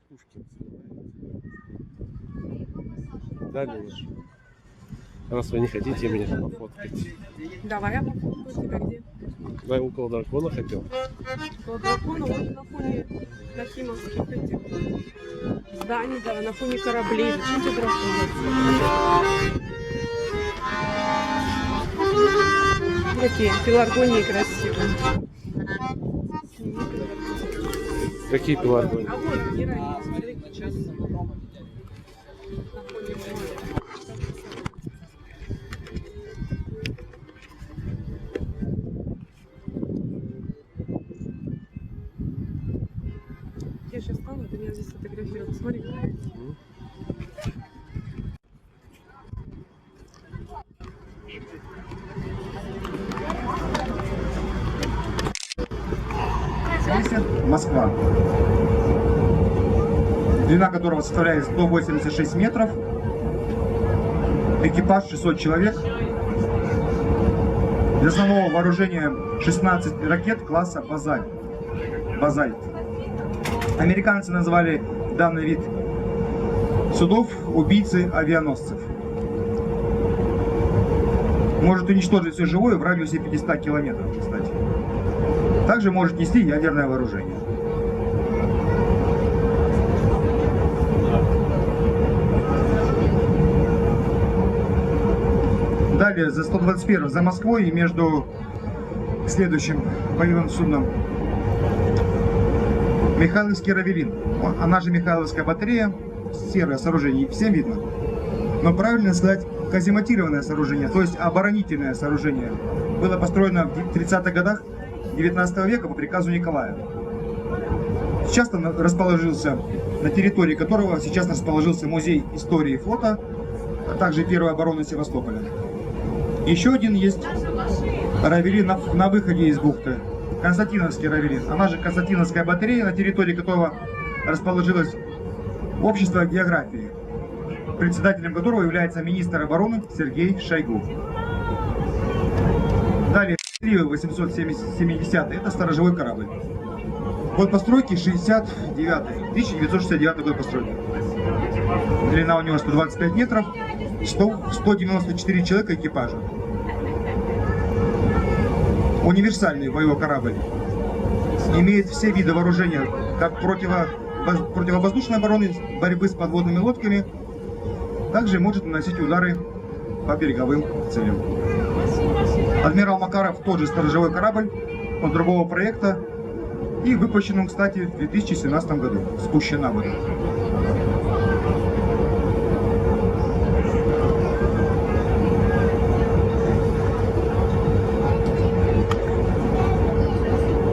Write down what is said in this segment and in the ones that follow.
Пушкин. Далее. Раз вы не хотите меня пофоткать. Давай я пофоткаю тебя где? Я около дракона хотел. Около дракона, вот на фоне Нахимовских этих зданий, да, на фоне кораблей. Зачем тебе дракон? Какие пеларгонии красивые. Какие пеларгонии? А вот герои, смотри, сейчас. На фоне моря. Я сейчас стану, ты меня здесь фотографируешь. Смотри. Москва, длина которого составляет 186 метров, экипаж 600 человек, для основного вооружения 16 ракет класса «Базальт». Американцы назвали данный вид судов убийцы авианосцев. Может уничтожить все живое в радиусе 500 километров, кстати. Также может нести ядерное вооружение. Далее за 121 за Москвой и между следующим боевым судном Михайловский Равелин. Она же Михайловская батарея, серое сооружение, всем видно. Но правильно сказать казематированное сооружение, то есть оборонительное сооружение. Было построено в 30-х годах 19 века по приказу Николая. Сейчас он расположился на территории которого сейчас расположился музей истории флота, а также первой обороны Севастополя. Еще один есть Равелин на выходе из бухты. Константиновский Равелин. Она же Константиновская батарея, на территории которого расположилось общество географии, председателем которого является министр обороны Сергей Шойгу. Далее 870 это сторожевой корабль. Год постройки 1969 год постройки. Длина у него 125 метров, 194 человека экипажа. Универсальный боевой корабль. Имеет все виды вооружения, как противовоздушной обороны, борьбы с подводными лодками. Также может наносить удары по береговым целям. Адмирал Макаров тот же сторожевой корабль, от другого проекта. И выпущен он, кстати, в 2017 году. Спущен на воду.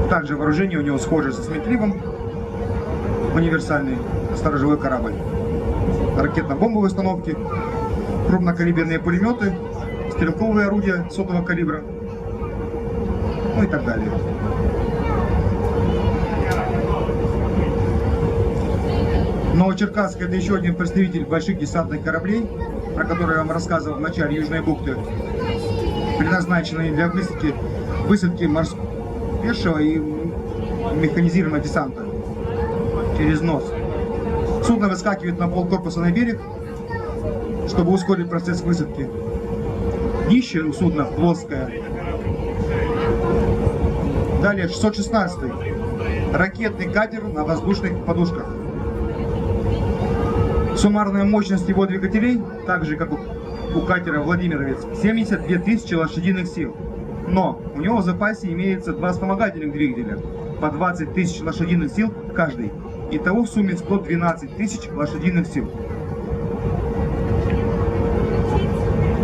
Также вооружение у него схоже со Сметливым. Универсальный сторожевой корабль. Ракетно-бомбовые установки, крупнокалиберные пулеметы, стрелковые орудия сотого калибра, ну и так далее. Новочеркасск — это еще один представитель больших десантных кораблей, про которые я вам рассказывал в начале Южной бухты, предназначенные для высадки пешего и механизированного десанта через нос. Судно выскакивает на полкорпуса на берег, чтобы ускорить процесс высадки. Днище у судна плоское. Далее 616-й. Ракетный катер на воздушных подушках. Суммарная мощность его двигателей, так же как у катера «Владимировец», 72 тысячи лошадиных сил. Но у него в запасе имеется два вспомогательных двигателя по 20 тысяч лошадиных сил каждый. Итого в сумме 112 тысяч лошадиных сил.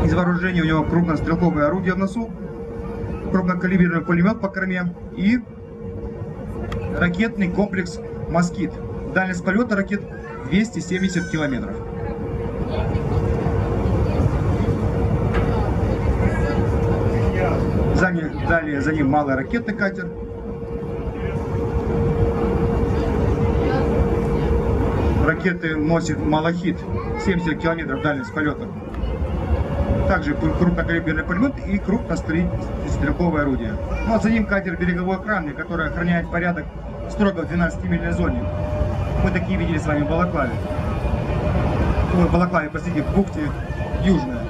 Из вооружения у него крупнострелковое орудие в носу, крупнокалиберный пулемет по корме и ракетный комплекс «Москит». Дальность полета ракет 270 километров. Далее за ним малый ракетный катер. Ракеты носит «Малахит», 70 километров дальность полета. Также крупнокалиберный пулемет и крупнострелковое орудие. Ну а за ним катер береговой охраны, который охраняет порядок строго в 12-мильной зоне. Мы такие видели с вами в Балаклаве. Ой, в Балаклаве, простите, в бухте Южная.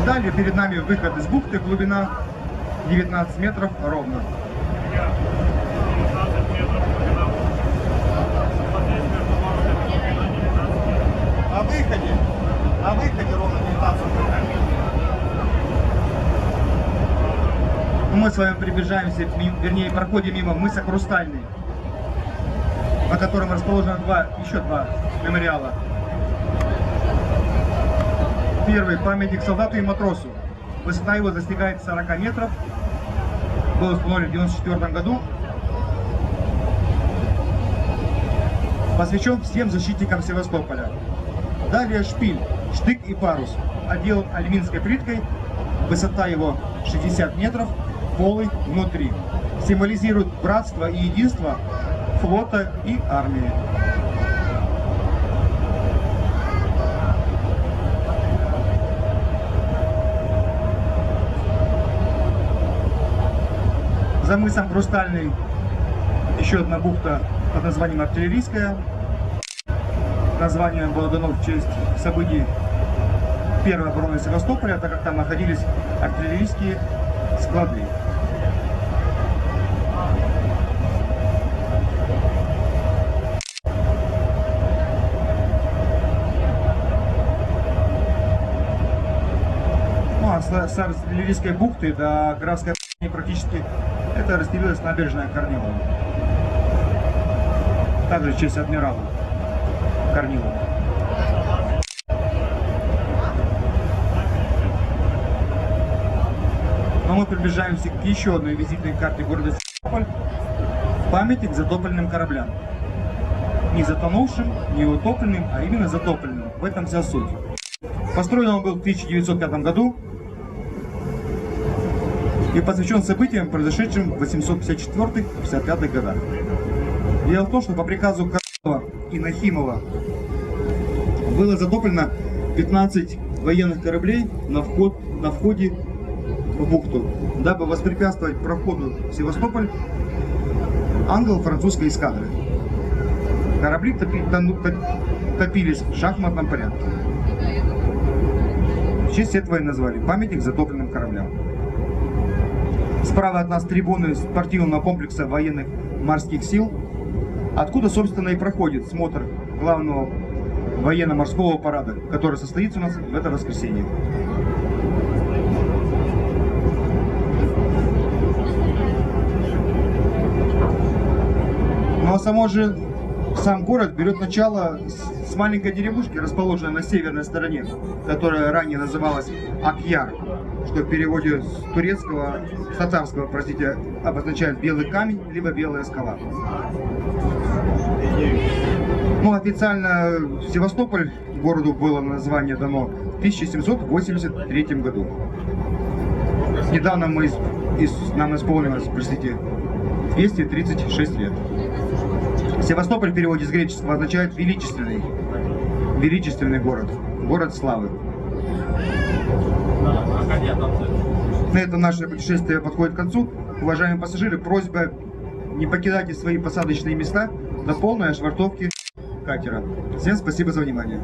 Далее перед нами выход из бухты, глубина 19 метров ровно. На выходе ровно 19 метров. Мы с вами приближаемся, вернее, проходим мимо мыса Хрустальный, на котором расположено еще два мемориала. Первый — памятник солдату и матросу. Высота его достигает 40 метров. Был установлен в 1994 году. Посвящен всем защитникам Севастополя. Далее шпиль, штык и парус. Отделан альминской плиткой. Высота его 60 метров. Полый внутри. Символизирует братство и единство флота и армии. За мысом Хрустальный еще одна бухта под названием Артиллерийская. Название было дано в честь событий первой обороны Севастополя, так как там находились артиллерийские склады. Ну а с Артиллерийской бухты до Графской практически это разделилась набережная Корнилова. Также в честь адмирала Корнилова. Но мы приближаемся к еще одной визитной карте города Севастополь. Памятник затопленным кораблям. Не затонувшим, не утопленным, а именно затопленным. В этом вся суть. Построен он был в 1905 году. И посвящен событиям, произошедшим в 854-55 годах. Дело в том, что по приказу Корнилова и Нахимова было затоплено 15 военных кораблей на входе в бухту, дабы воспрепятствовать проходу в Севастополь англо-французской эскадры. Корабли топились в шахматном порядке. В честь этого и назвали памятник затопленным кораблям. Справа от нас трибуны спортивного комплекса военных морских сил, откуда, собственно, и проходит смотр главного военно-морского парада, который состоится у нас в это воскресенье. Ну а сам город берет начало с маленькой деревушки, расположенной на северной стороне, которая ранее называлась Акьяр, что в переводе с турецкого, с татарского, простите, обозначает белый камень, либо белая скала. Ну, официально Севастополь городу было название дано в 1783 году. Недавно нам исполнилось, простите, 236 лет. Севастополь в переводе с греческого означает величественный город, город славы. На этом наше путешествие подходит к концу. Уважаемые пассажиры, просьба не покидайте свои посадочные места до полной швартовки катера. Всем спасибо за внимание.